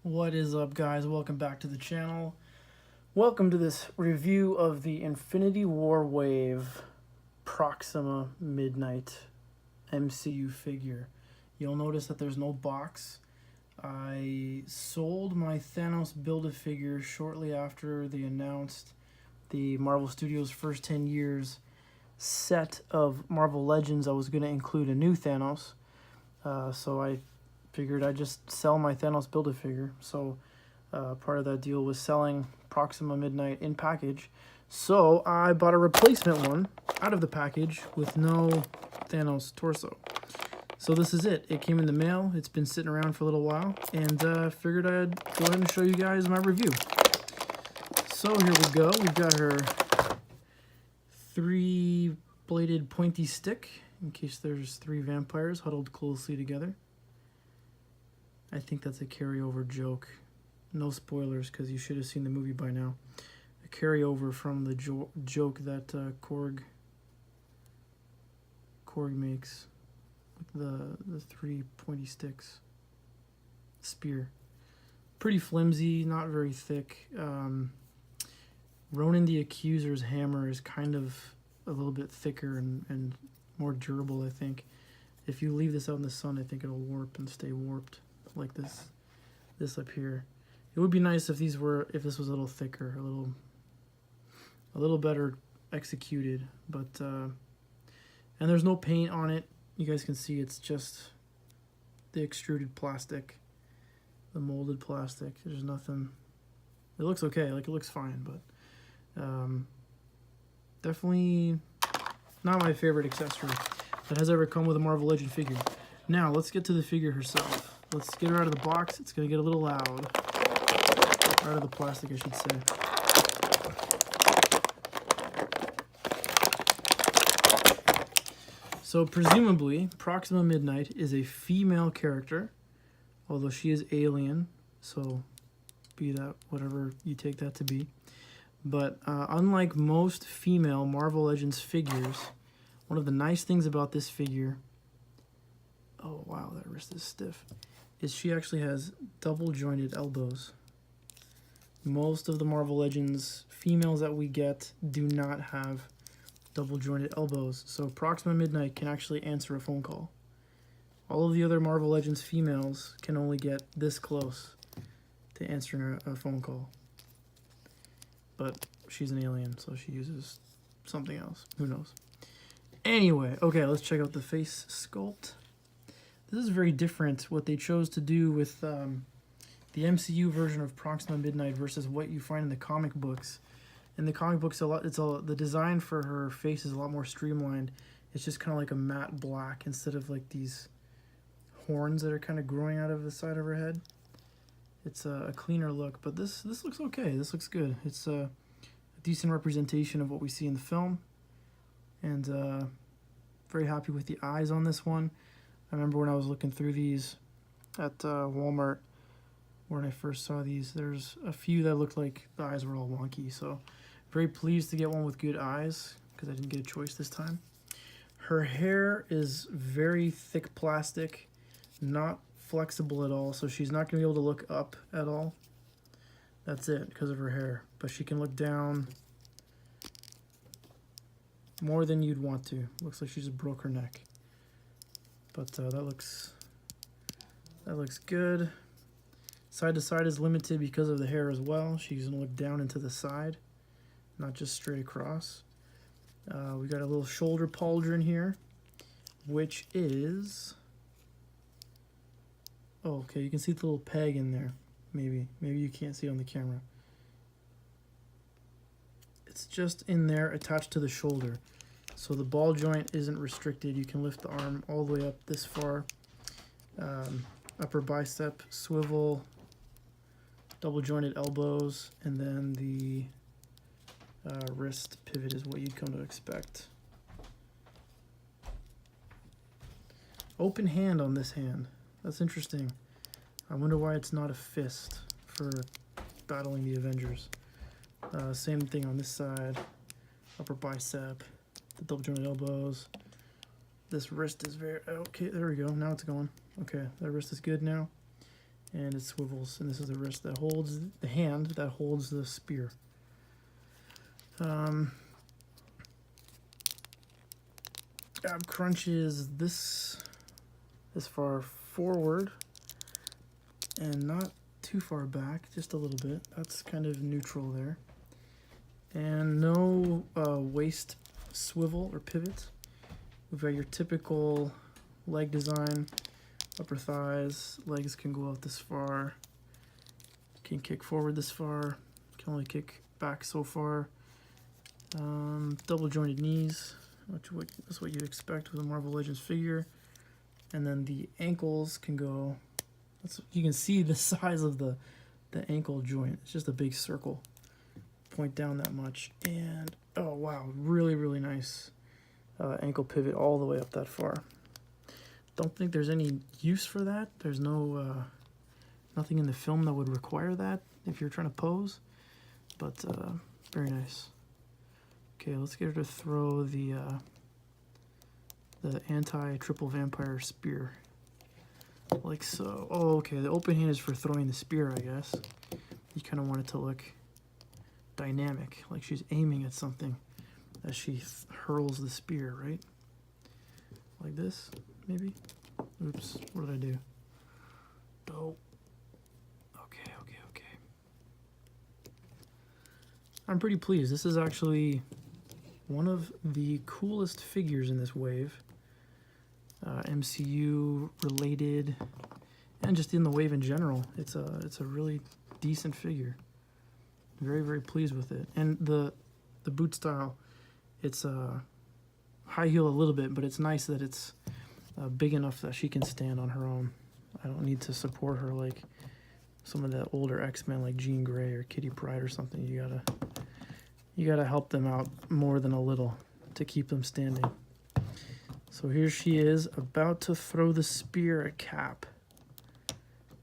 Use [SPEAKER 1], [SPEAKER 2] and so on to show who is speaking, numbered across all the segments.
[SPEAKER 1] What is up, guys? Welcome back to the channel. Welcome to this review of the Infinity War Wave Proxima Midnight MCU figure. You'll notice that there's no box. I sold my Thanos Build-A-Figure shortly after they announced the Marvel Studios' first 10 years set of Marvel Legends. I was going to include a new Thanos, so I figured I'd just sell my Thanos Build-A-Figure. So part of that deal was selling Proxima Midnight in package. So I bought a replacement one out of the package with no Thanos torso. So this is it. It came in the mail. It's been sitting around for a little while, and figured I'd go ahead and show you guys my review. So here we go. We've got her 3-bladed pointy stick, in case there's 3 vampires huddled closely together. I think that's a carryover joke. No spoilers, because you should have seen the movie by now. A carryover from the joke that Korg makes with the 3 pointy sticks. Spear. Pretty flimsy, not very thick. Ronan the Accuser's hammer is kind of a little bit thicker and more durable, I think. If you leave this out in the sun, I think it'll warp and stay warped like this up here. It would be nice if this was a little thicker, a little better executed, but and there's no paint on it. You guys can see it's just the extruded plastic, the molded plastic. There's nothing. It looks okay, like it looks fine, but definitely not my favorite accessory that has ever come with a Marvel Legend figure. Now let's get to the figure herself. Let's get her out of the box. It's gonna get a little loud. Out of the plastic, I should say. So presumably, Proxima Midnight is a female character, although she is alien, so be that whatever you take that to be. But unlike most female Marvel Legends figures, one of the nice things about this figure, oh wow, that wrist is stiff, is she actually has double jointed elbows. Most of the Marvel Legends females that we get do not have double jointed elbows, so Proxima Midnight can actually answer a phone call. All of the other Marvel Legends females can only get this close to answering a phone call. But she's an alien, so she uses something else. Who knows? Anyway, okay, let's check out the face sculpt. This is very different, what they chose to do with the MCU version of Proxima Midnight versus what you find in the comic books. In the comic books, the design for her face is a lot more streamlined. It's just kind of like a matte black instead of like these horns that are kind of growing out of the side of her head. It's a cleaner look, but this looks okay. This looks good. It's a decent representation of what we see in the film, and very happy with the eyes on this one. I remember when I was looking through these at Walmart when I first saw these, there's a few that looked like the eyes were all wonky, so very pleased to get one with good eyes because I didn't get a choice this time. Her hair is very thick plastic, not flexible at all, so she's not going to be able to look up at all. That's it, because of her hair. But she can look down more than you'd want to. Looks like she just broke her neck. But that looks good. Side to side is limited because of the hair as well. She's going to look down into the side, not just straight across. We got a little shoulder pauldron here, which is... oh, okay, you can see the little peg in there. Maybe you can't see it on the camera. It's just in there attached to the shoulder. So the ball joint isn't restricted. You can lift the arm all the way up this far. Upper bicep swivel, double jointed elbows, and then the wrist pivot is what you'd come to expect. Open hand on this hand. That's interesting. I wonder why it's not a fist for battling the Avengers. Same thing on this side. Upper bicep, the double jointed elbows. This wrist is very... okay, there we go. Now it's going. Okay, that wrist is good now. and it swivels, and this is the wrist that holds the hand that holds the spear. Ab crunch is this far forward and not too far back, just a little bit. That's kind of neutral there. And no waist swivel or pivot. We've got your typical leg design, upper thighs, legs can go out this far, can kick forward this far, can only kick back so far. Double jointed knees, that's what you'd expect with a Marvel Legends figure. And then the ankles can go, you can see the size of the ankle joint. It's just a big circle, point down that much. And oh wow, really, really nice ankle pivot all the way up that far. Don't think there's any use for that. There's no nothing in the film that would require that if you're trying to pose, but very nice. Okay, let's get her to throw the anti-triple vampire spear, like so. Oh, okay, the open hand is for throwing the spear, I guess. You kind of want it to look dynamic, like she's aiming at something as she hurls the spear, right? Like this, maybe? Oops, what did I do? Dope. Okay. I'm pretty pleased. This is actually one of the coolest figures in this wave. MCU related, and just in the wave in general. It's a really decent figure. Very, very pleased with it. And the boot style, it's high heel a little bit, but it's nice that it's big enough that she can stand on her own. I don't need to support her like some of the older X-Men like Jean Grey or Kitty Pryde or something. You gotta help them out more than a little to keep them standing. So here she is about to throw the spear at Cap.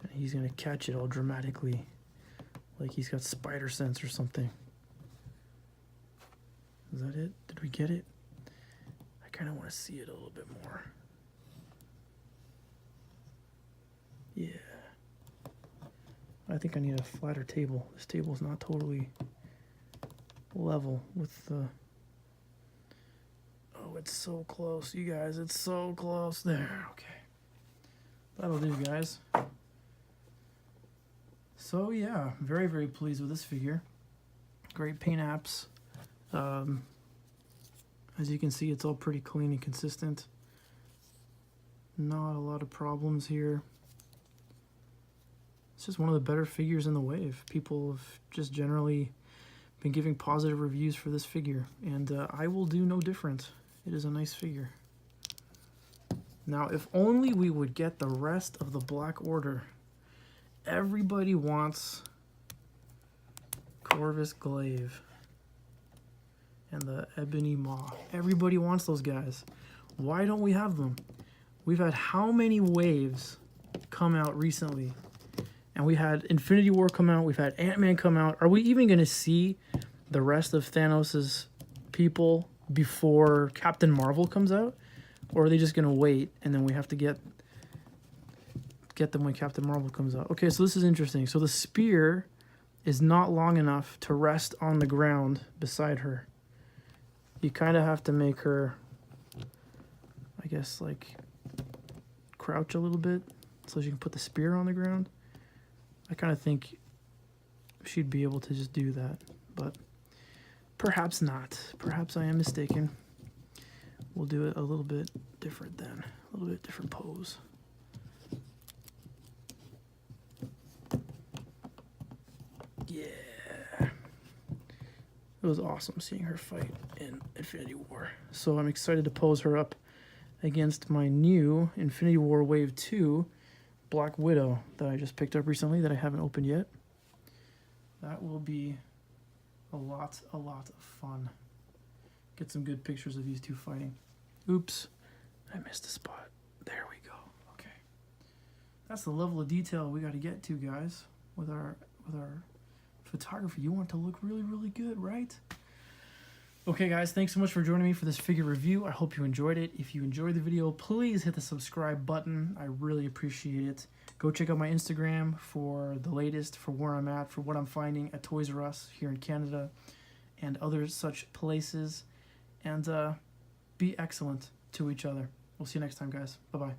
[SPEAKER 1] And he's gonna catch it all dramatically, like he's got spider sense or something. Is that it? Did we get it? I kind of want to see it a little bit more. Yeah. I think I need a flatter table. This table is not totally level with the... Oh, it's so close, you guys. It's so close. There, okay. That'll do, guys. So, yeah, very, very pleased with this figure. Great paint apps. As you can see, it's all pretty clean and consistent. Not a lot of problems here. It's just one of the better figures in the wave. People have just generally been giving positive reviews for this figure, and I will do no different. It is a nice figure. Now, if only we would get the rest of the Black Order. Everybody wants Corvus Glaive and the Ebony Maw. Everybody wants those guys. Why don't we have them? We've had how many waves come out recently? And we had Infinity War come out. We've had Ant-Man come out. Are we even going to see the rest of Thanos' people before Captain Marvel comes out? Or are they just going to wait and then we have to get them when Captain Marvel comes out? Okay, so this is interesting. So the spear is not long enough to rest on the ground beside her. You kind of have to make her, I guess, like crouch a little bit so she can put the spear on the ground. I kind of think she'd be able to just do that, but perhaps not. Perhaps I am mistaken. We'll do it a little bit different then, a little bit different pose. Yeah. It was awesome seeing her fight in Infinity War. So I'm excited to pose her up against my new Infinity War Wave 2 Black Widow that I just picked up recently that I haven't opened yet. That will be a lot of fun. Get some good pictures of these two fighting. Oops, I missed a spot. There we go. Okay. That's the level of detail we got to get to, guys, with our photography. You want it to look really, really good, right? Okay guys, thanks so much for joining me for this figure review. I hope you enjoyed it. If you enjoyed the video, please hit the subscribe button. I really appreciate it. Go check out my Instagram for the latest, for where I'm at, for what I'm finding at Toys R Us here in Canada and other such places. And be excellent to each other. We'll see you next time, guys. Bye-bye.